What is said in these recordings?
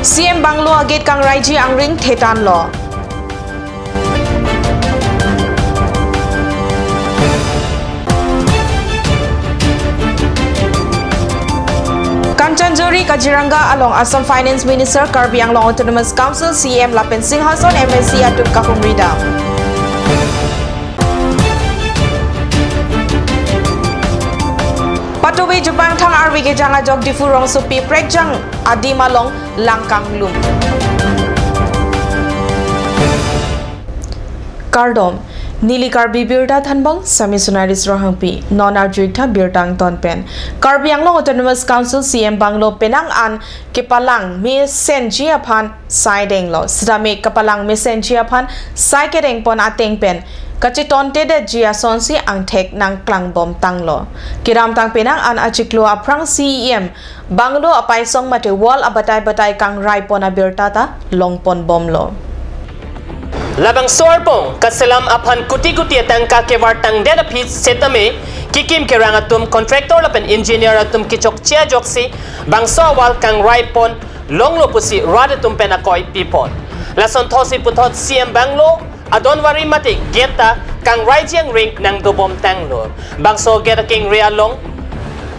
CM Banglo agit kang Raiji ang ring thetan lo. Kanchanjori Kaziranga along Assam Finance Minister Karbi Anglong Autonomous Council CM Lapen Singhason MSC atut Kahumrida. Patuwi Jepang thang arwi ge janga jog difu rong supi prekjang adi malong langkang lum. Kardom Nili Karbi Birda Thanbang Sami Sunaris Rohangpi Non Arjuita Birtang Tonpen Karbi Anglong Autonomous Council CM Banglo Penang An Kepalang Me Senjia Phan Sai Deng Lo Sidame Kepalang Me Senjia Phan Sai Kedeng Pon Ateng Pen Kachiton Tede Jia Sonsi Ang Tek Nang Klang Bom Tanglo Kiram Tang Penang An Achiklo Aprang CEM Banglo Apai Song Mate Wall Abatai Batai Kang Rai Pona Birtata Longpon Bomlo Labang sorpong kasalam apan kuti-kuti atang kakewartang dedapit setame kikim kerang atum kontraktor lapan engineer atum kichok chia joksi bangso awal kang raipon longlo pusi radatum penakoy pipon lason thosi puthot CM Banglo adon wari mati geta kang raijiang ring nang dubom tanglo bangso geta king realong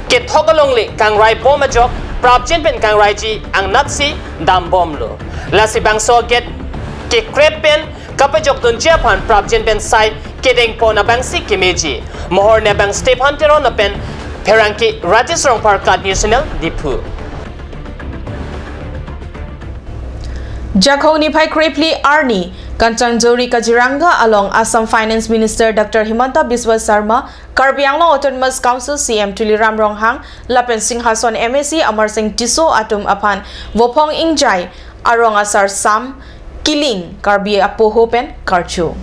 kithogalongli kang raipom ajok prabjen pen kang raiji ang natsi dambomlo lasi bangso get kikrepen kapajok dun Japan prabjen ben sai kedeng po na bang si kimeji mohor na bang step huntero na pen perangki Rajasrong Parkat National Dipu Jakho Nipai Krepli Arni Kanchanjori Kaziranga along Assam Finance Minister Dr. Himanta Biswa Sarma Karbi Anglong Autonomous Council CM Tuliram Ronghang Lapen Singhason MSC Amar Singh Tiso Atum Apan Wopong Ingjai Arong Asar Sam Kiling Karbi Apoho Pen Karchu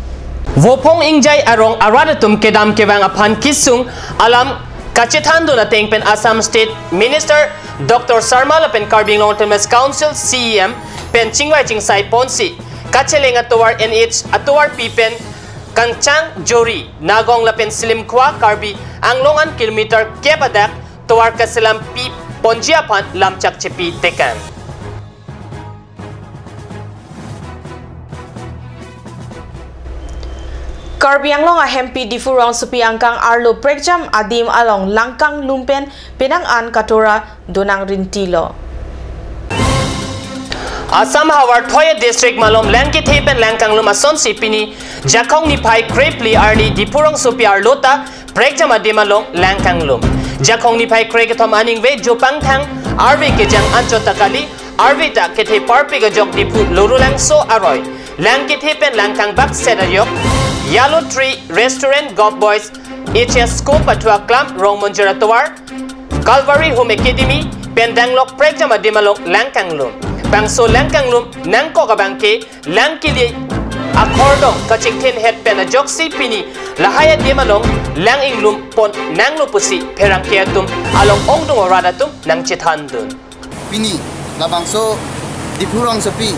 Wopong Ingjai arong aradatum kedam kewang apan kisung alam kachithando na tengpen Assam State Minister Dr. Sarma lapen Karbi Anglong Autonomous Council CEM pen chingwai chingsai ponsi kacheleng atuar NH atuar pipen Kangchang Jori nagong lapen Slim Kwa Karbi Anglongan kilometer kepadak tuar kaselam pi ponjiapan lamchak chepi tekan Karbi Anglong a hempi difurong supi angkang arlo prekjam adim along langkang lumpen penang an katora donang rintilo Assam Hawar Thoya District Malom Langki Thepen Langkang Lum Ason Sipini Jakong Nipai Krepli Arni Dipurong Supi Arlota Prekjam adim along Langkang Lum Jakong Nipai Kregatom Aning Ve Jopang Thang Arvi Kejang Anchotakali Arvita Kethe Parpi Gajok Dipu Lurulang So Aroy Langki Thepen Langkang Bak Sedayok Yellow Tree Restaurant Golf Boys HS School Patwa Club Rong Monjera Tower Calvary Home Academy Pendanglok Prekjam Adimalok Langkang Lum Bangso Langkang Lum Nangko Kabangke Langkili Akordong Kachingtin Het Pena Joksi Pini Lahaya Dimalong Langing Lum Pon Nanglo Pusi Perangkiatum Along Ongdung Oradatum Nang Chithandun Pini Labangso Dipurong Sepi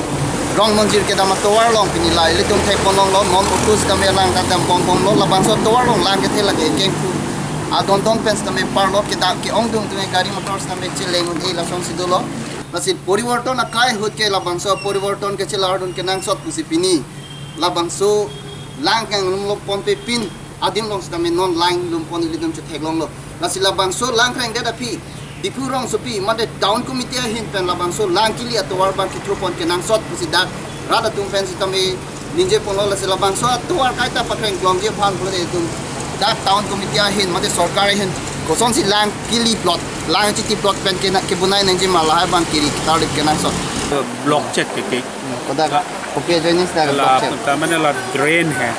Rong Monjir ke dalam tower long pini lai litung thai ponong long non utus kami lang kadam bom long labang so tower long lang ke thela ke kengku adon tong pens kami parlot ke dak ke ong dung tungai gari motor kami chile mun ei lason sidulo nasit poriwarton akai hut ke labang so poriwarton ke chila adon ke nang sot pusi pini labang so lang kang lum pon pe pin adim long kami non lang lum pon litum che thek long lo nasit labang so lang kang da pi Dipurong supi made down committee hin pen labang so langkili atuar bang kitrupon ke nangsot pusidak rada tum pen sitami ninje ponol la labang so atuar kaita pakreng klongje phan pule tum dak town committee hin made sarkar hin koson si langkili plot lang chiti plot pen ke bunai ninje mala bang kiri tarip ke nangsot block check ke koda okay joining sta block check tamane la drain hai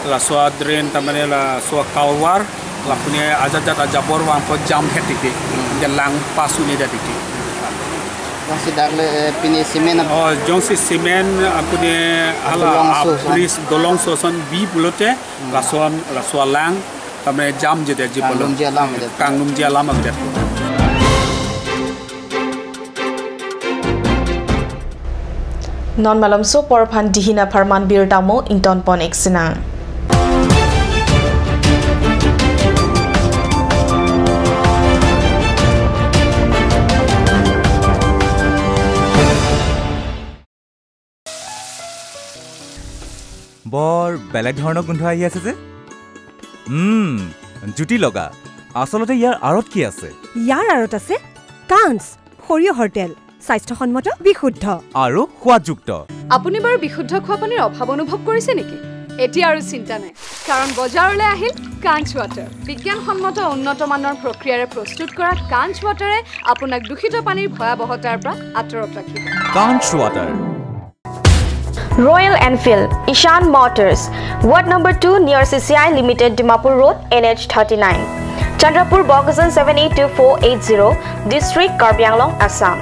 la swa drain tamane la swa kalwar la punya ajat ajabor wang po jam het tiki lang pasu ni datiki masih darle pini semen oh jongsi semen aku ni ala police dolong soson bi bulote la swa lang tamane jam je de jibolo kangnum je lam agde non malam so por phan dihina farman bir damo inton pon exina বৰ বেলেগ ধৰণৰ গোন্ধ আহি আছে যে জুতি লগা আসলতে ইয়াৰ আৰত কি আছে ইয়াৰ আৰত আছে কাঞ্চ সৰিয়হৰ তেল স্বাস্থ্যসন্মত বিশুদ্ধ আৰু সোৱাদযুক্ত আপুনি বাৰু বিশুদ্ধ খোৱা পানীৰ অভাৱ অনুভৱ কৰিছে নেকি এতিয়া আৰু চিন্তা নাই কাৰণ বজাৰলৈ আহিল কাঞ্চ ৱাটাৰ বিজ্ঞানসন্মত উন্নত মানৰ প্ৰক্ৰিয়াৰে প্ৰস্তুত কৰা কাঞ্চ ৱাটাৰে আপোনাক দূষিত পানীৰ ভয়াৱহতাৰ পৰা আঁতৰত ৰাখিব কাঞ্চ water Royal Enfield, Ishan Motors, Ward number 2 near CCI Limited, Dimapur Road, NH 39. Chandrapur, Bogasan 782480, District, Karbi Anglong, Assam.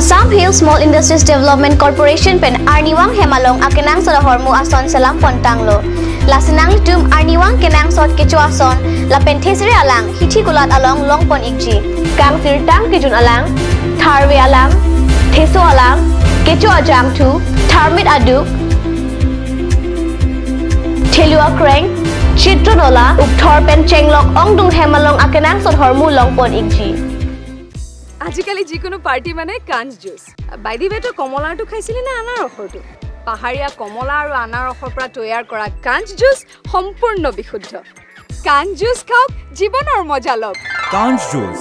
Assam Hill Small Industries Development Corporation pen Arniwang Hemalong akenang sa hormu ason salam pontanglo. Lasinang tum Arniwang kenang sot kecu ason la penthesri alang hithi kulat along longpon ikji. Kang sirtang kijun alang tharwe alang theso alang kecu ajam thu tharmit aduk thelua kreng chitronola ukthor pen chenglok ongdung Hemalong akenang sot hormu longpon ikji. আজিকালি যিকোনো পাৰ্টি মানে কাঞ্চ জুচ বাইদি বেটো কমলাটো খাইছিলি না আনাৰ ৰসটো পাহাৰীয়া কমলা আৰু আনাৰ ৰসৰ পৰা তৈয়াৰ কৰা কাঞ্চ জুচ সম্পূৰ্ণ বিশুদ্ধ কাঞ্চ জুচ খাওক জীৱনৰ মজা লওক কাঞ্চ juice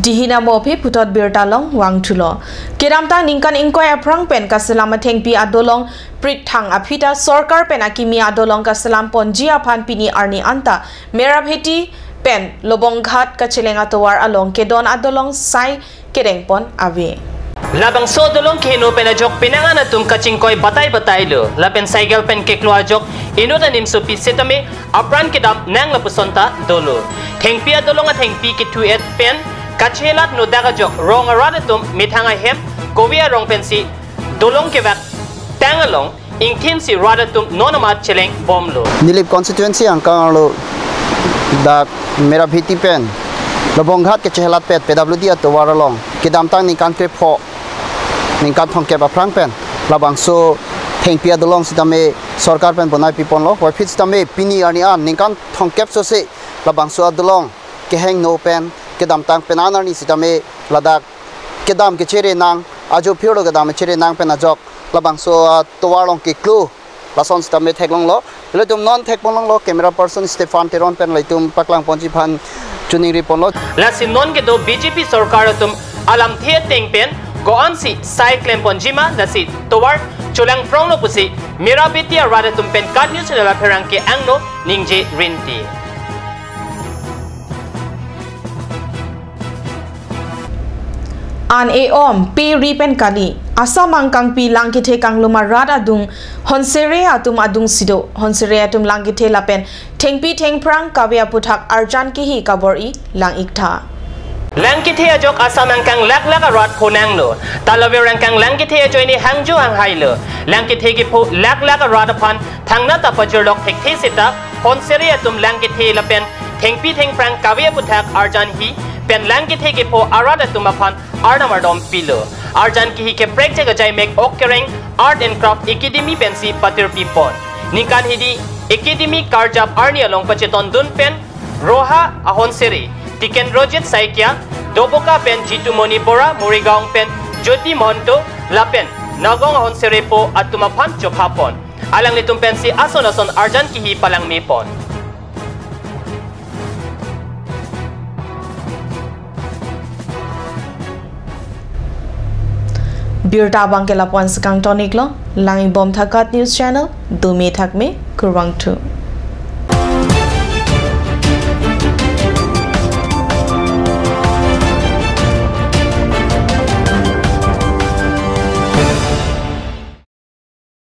Dihina mopi putot birtalong wang chulo. Kiramtang ningkan ingkoy aprang pen kaselama thengpi adolong prit thang aphita sorkar pen akimi adolong kaselam ponji aphan pini arni anta merabheti pen lobongghat kachelenga towar along kedon adolong sai kereng pon ave. Labang so dolong kino penajok pinangan atum kachingkoy batay lo lapen cycle pen keklo ajok inuta nimso pisetame apran kedam nang lapusonta dolo thengpi adolong a thengpi ki 28 pen kachelat no daga jok rong aradatum mithanga hem kovia rong pensi dolong kevak tangalong ingthin si radatum nonamat cheleng bomlo Nilip constituency angkalo dak merabheti pen lobonghat kachelat pet PWD atwaralong kidamtang ni kan krepho ningkan thongke ba prang pen labang so thengpia dolong sitame sarkar pen bonai pipon lo wafit sitame pini ani an ningkan thongkep so se labang so adolong keheng no pen kedam tang penanar ni sitame ladak kedam ke chere nang ajo phiolo kedam chere nang penajok labang so towalong ke klu lason sitame theklong lo letum non thekpolong lo camera person Stefan Teron pen leitum paklang ponji phan chuning ri ponlo lasin non ke do BJP sarkar tum alam the teng pen go on si cyclem ponjima lasi towar chulang prong lo pusi mirabitia radatum pen kat news la pherang ke angno ningje rinti An eom pi ripen kali asamang kang pi langkithe kang luma rada dung honsere atum adung sido honsere atum langkithe lapen thengpi thengprang kawya puthak arjan ki hi kabor I lang iktha langkithe ajok asamang kang lak rat phonang lo talawerang kang langkithe joini hangju ang hailo langkithe ki pho lak rat phan thangna ta pajurlok thekthi sita honsere atum langkithe lapen thengpi thengprang kawya puthak arjan hi pen langkithe ki pho arada tumaphan arnamardom pilo arjan ki hi ke prek jega jai mek okkereng art and craft academy pensi patir pipon nikan hidi academy karjap arnia long pacheton dun pen roha ahon seri tiken rojet saikya Doboka pen Jitumoni Bora Murigaong pen Jyoti Monto Lapen Nagong Ahon Serepo at Tumapam Chokhapon alang litum pen si Ason Arjan Kihi Palang Mipon. Birta Bangkela Pon Sekang Tonik lo Langi Bom Thakat News Channel Dumi Thakme Kurwang 2